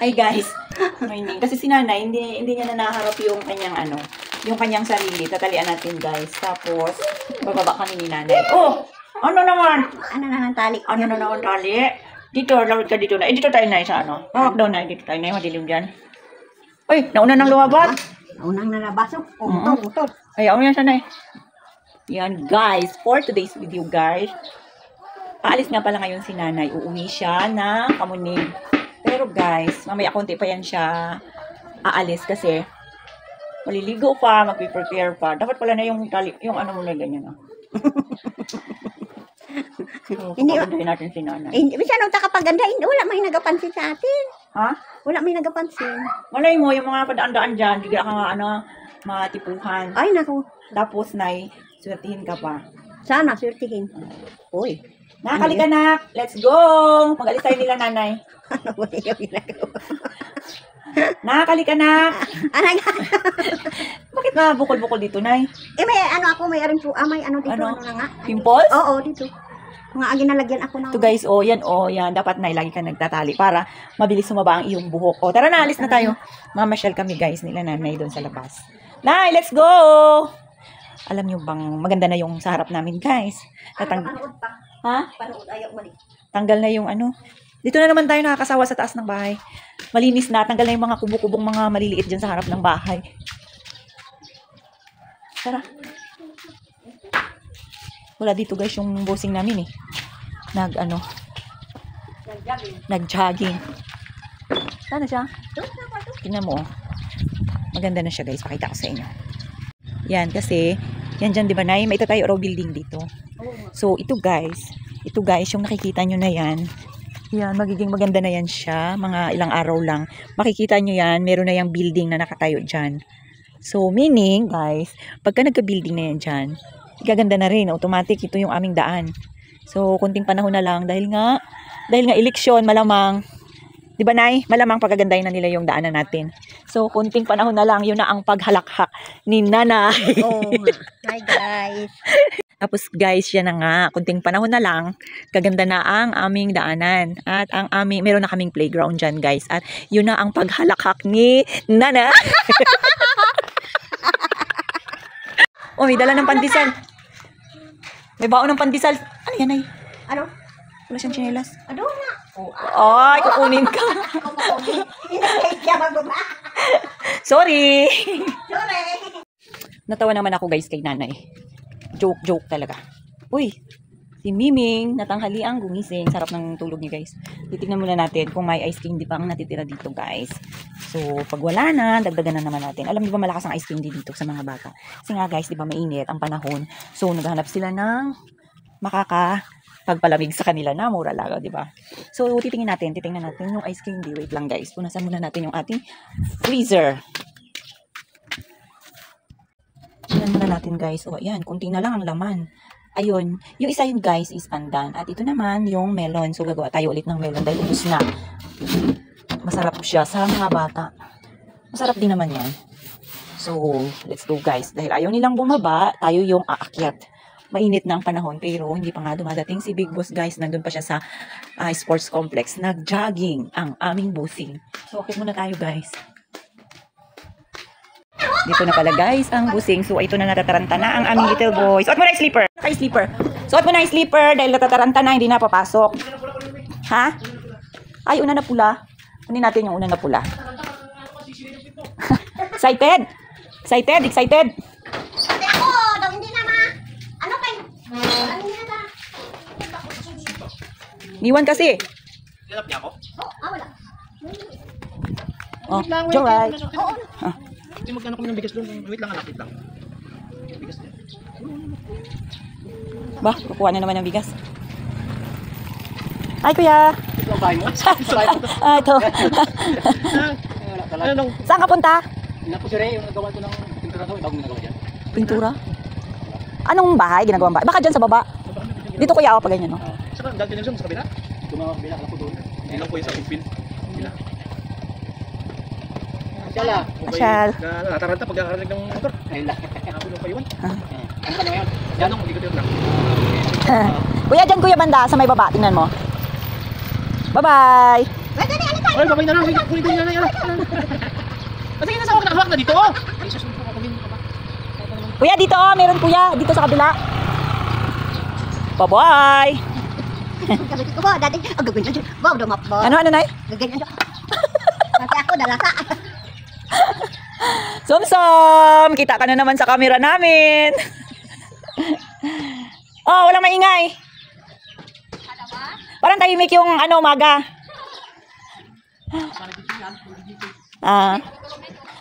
Ay guys, kasi si nanay, hindi niya na naharap yung kanyang sarili. Tatalian natin guys. Tapos, bababa kami ni nanay. Oh! Ano naman? Ano naman tali? Ano na naman tali? Dito, lawad ka dito na. Dito tayo na sa ano. Hawak daw na. Dito tayo na. Madilim dyan. Uy, nauna nang lumabas. Naunang nalabas. Utol. Ay, ako yan sanay. Yan guys, for today's video guys. Paalis nga pala ngayon si nanay. Uuwi siya ng Kamuning. Pero guys, mamaya konti pa yan siya aalis kasi maliligo pa, magpe-prepare pa. Dapat pala na yung ano mo na ganyan. So, hindi natin si nanay. Hindi bisa nung takapaganda, wala may nagapansin sa atin. Ha? Wala may nagapansin. Malay mo yung mga padaan-daan diyan, hindi ka nga matipuhan. Ay naku. Tapos nay, swertihin ka pa. Sana swertihin. Uy. Nakakali ka na. Let's go! Mag-alis tayo nila nanay. Ano ba yung ginagawa? Nakakali ka na. Anay nga. Bakit nga bukol-bukol dito, nay? May ano ako, may aring po, may ano dito, ano na nga. Pimples? Oo, dito. Mga ginalagyan ako na. Ito guys, yan. Dapat nay, lagi ka nagtatali para mabilis sumaba ang iyong buhok. Tara na, alis na tayo. Mamasyal kami guys, nila nanay doon sa labas. Nay, let's go! Alam niyo bang maganda na yung sa harap namin guys. Panood pa. Ha? Panood, ayaw mali. Tanggal na yung ano. Dito na naman tayo nakakasawa sa taas ng bahay. Malinis na. Tanggal na yung mga kubo-kubong mga maliliit dyan sa harap ng bahay. Tara. Wala dito guys yung bossing namin eh. Nag-jogging. Sana siya? Tingnan mo. Maganda na siya guys. Pakita ko sa inyo. Yan kasi, yan dyan diba na may ito tayo row building dito. So ito guys yung nakikita nyo na yan. Yan, magiging maganda na yan siya. Mga ilang araw lang. Makikita nyo yan, meron na yung building na nakatayo dyan. So, meaning, guys, pagka nagka-building na yan dyan, igaganda na rin. Automatic, ito yung aming daan. So, kunting panahon na lang. Dahil nga eleksyon, malamang, di ba, Nay? Malamang pagagandahin na nila yung daanan natin. So, kunting panahon na lang, yun na ang paghalakhak ni Nanay. Oh, hi guys. Tapos guys, yan na nga, kunting panahon na lang, kaganda na ang aming daanan. At meron na kaming playground dyan guys. At yun na ang paghalakhak ni Nana. Oh, may dala ng pandesal. May baon ng pandesal. Ano yan ay? Ano? Wala siyang tsinelas. Ano na? Ay, kukunin ka. Sorry. Natawa naman ako guys kay nanay. Joke talaga. Uy, si Miming, natanghali ang gumising. Sarap ng tulog niya guys. Titignan muna natin kung may ice cream di pa ang natitira dito guys. So, pag wala na, dagdagan na naman natin. Alam niyo ba malakas ang ice cream dito sa mga bata? Kasi nga guys, di ba mainit ang panahon. So, naghahanap sila ng makakapagpalamig sa kanila na mura lang, di ba? So, titingnan natin yung ice cream. Wait lang guys. Punasan muna natin yung ating freezer. Tingnan muna natin guys. O, ayan. Kunti na lang ang laman. Ayun. Yung isa yun guys is pandan. At ito naman yung melon. So, gagawa tayo ulit ng melon dahil ubus na. Masarap siya sa mga bata. Masarap din naman yan. So, let's go guys. Dahil ayaw nilang bumaba, tayo yung aakyat. Mainit na ang panahon pero hindi pa nga dumadating si Big Boss guys. Nandun pa siya sa sports complex. Nag-jogging ang aming bossing. So, okay muna tayo guys. Dito na pala guys ang busing. So ito na natataranta na ang aming little boy. Suot mo na yung sleeper. Suot mo na yung sleeper dahil natataranta na, hindi na papasok. Ha? Ay, una na pula. Kunin natin yung una na pula. Excited? Excited? Ate ako, hindi na ma. Ano kayo? Ano niya na? Iwan kasi. Hilap niya ako? Wala. Oh, Joyride. Hindi magkano kami ng bigas doon. Wait lang, lapit lang. Bigas niya. Ba, kukuha na naman ng bigas. Ay, kuya. Ito ang bahay mo? Ito. Saan ka punta? Napusire yung nagawa ko ng pintura ko. Bagong nagawa dyan. Pintura? Anong bahay? Ginagawang bahay? Baka dyan sa baba. Dito kuya ako pa ganyan, no? Saka, dati lang siya sa kabila. Tumawag kabila, kalap ko doon. Hindi lang po yung sa pupin. Kabila. Asyal. Asyal. Nataranta pagkakarinig ng motor. Ayun lang. Ako yung payuan. Ano ka na ngayon? Yan ang ikot lang. Kuya, dyan kuya banda sa may baba. Tingnan mo. Bye-bye. Dali, alika. Ay, babay na lang. Kunin din nanay. Kasi nasa ako nakahawak na dito. Ay, susunod ko kunin ko ba? Kuya, dito oh. Meron kuya. Dito sa kabila. Bye-bye. Sabi ko ba, dati, gaganyan dyan. Wow, dumap ba? Ano, Nay? Gaganyan dyan. Kasi ako, dalasa. Somsom! Kita ka na naman sa camera namin. Oh, walang maingay. Parang tahimik yung umaga.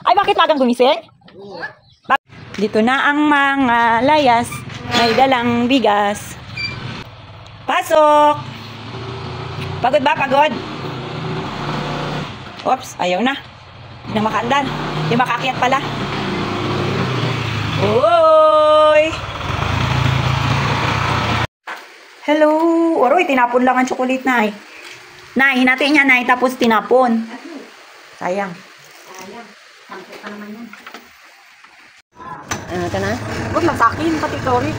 Ay, bakit magang gumising? Dito na ang mga layas. May dalang bigas. Pasok! Pagod ba? Pagod? Oops, ayaw na. Hindi na makaandar. Hindi makaakyat pala. Uy! Hello! Oroy, tinapon lang ang chocolate, Nay. Nay, hinati niya, Nay, tapos tinapon. Sayang. Sampo ka naman yan. Ito na? Huwag lang sa akin, pati ikaw rin.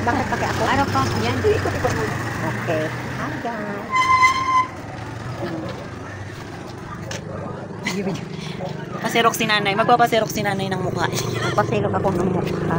Bakit pati ako? Ano pa? Yan. Ikot-ikot mo. Okay. Hanggang. Pasirok si Nanay. Magpapasirok si Nanay ng mukha. Pasilog ako ng mukha.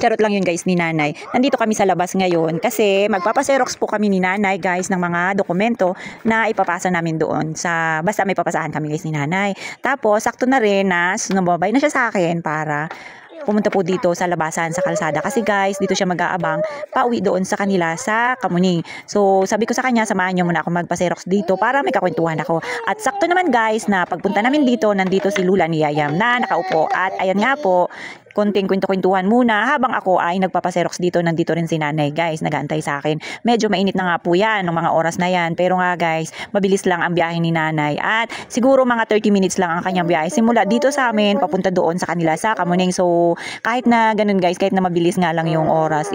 Charot lang yun guys ni Nanay. Nandito kami sa labas ngayon kasi magpapaserox po kami ni Nanay guys ng mga dokumento na ipapasa namin doon sa basta may papasahan kami guys ni Nanay. Tapos sakto na rin na sumabay na siya sa akin para pumunta po dito sa labasan sa kalsada kasi guys dito siya mag-aabang pauwi doon sa kanila sa Kamuning. So sabi ko sa kanya samahan niyo muna ako magpa-Xerox dito para may kakwentuhan ako. At sakto naman guys na pagpunta namin dito nandito si Lula ni Yayam na nakaupo at ayan nga po konting kwento-kwentuhan muna habang ako ay nagpapaserox dito. Nandito rin si Nanay guys, nag-aantay sa akin. Medyo mainit na nga po yan ng mga oras na yan. Pero nga guys, mabilis lang ang biyahe ni Nanay. At siguro mga 30 minutes lang ang kanyang biyahe. Simula dito sa amin, papunta doon sa kanila sa Kamuning. So kahit na ganun guys, kahit na mabilis nga lang yung oras,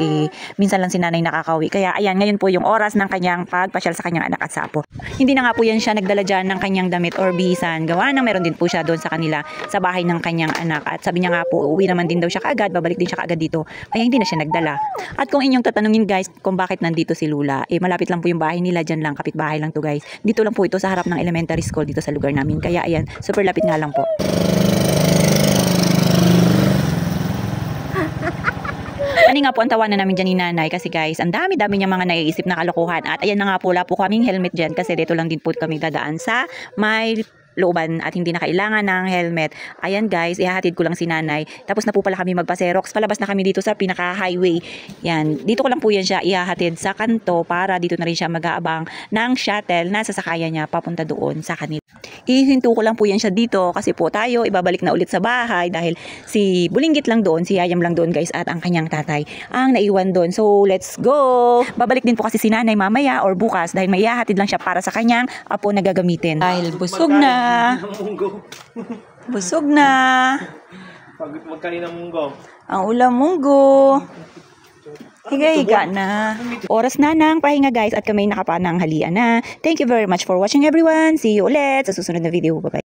minsan lang si Nanay nakakawi. Kaya ayan, ngayon po yung oras ng kanyang pagpasyal sa kanyang anak at sapo. Hindi na nga po yan siya nagdala dyan ng kanyang damit or bihisan. Gawa na meron din po siya doon sa kanila sa bahay ng kanyang anak. At sabi niya nga po, uwi naman din daw siya kaagad, babalik din siya kaagad dito. Kaya hindi na siya nagdala. At kung inyong tatanungin guys, kung bakit nandito si Lula, malapit lang po yung bahay nila, dyan lang, kapitbahay lang to guys. Dito lang po ito sa harap ng elementary school dito sa lugar namin. Kaya ayan, super lapit nga lang po. Kanina nga po ang tawanan namin dyan ni Nanay kasi guys, ang dami-dami niya mga naiisip na kalokohan. At ayan na nga po, wala po kaming helmet dyan kasi dito lang din po kami dadaan sa may looban at hindi na kailangan ng helmet. Ayan guys, ihahatid ko lang si Nanay. Tapos na po pala kami magpa-Xerox. Palabas na kami dito sa pinaka-highway. Yan, dito ko lang po yan siya ihahatid sa kanto para dito na rin siya mag-aabang ng shuttle na sasakayan niya papunta doon sa kanila. Ihinto ko lang po yan siya dito kasi po tayo ibabalik na ulit sa bahay dahil si Bulinggit lang doon, si Yayam lang doon guys at ang kanyang tatay ang naiwan doon. So let's go! Babalik din po kasi si Nanay mamaya or bukas dahil may ihahatid lang siya para sa kanyang apo na gagamitin. Dahil busog na. Busog na. Pag magkain ng munggo. Ang ulam munggo. Higa-higa na. Oras na ng pahinga guys at kami nakapananghalian na. Thank you very much for watching everyone. See you ulit sa susunod na video. Bye-bye.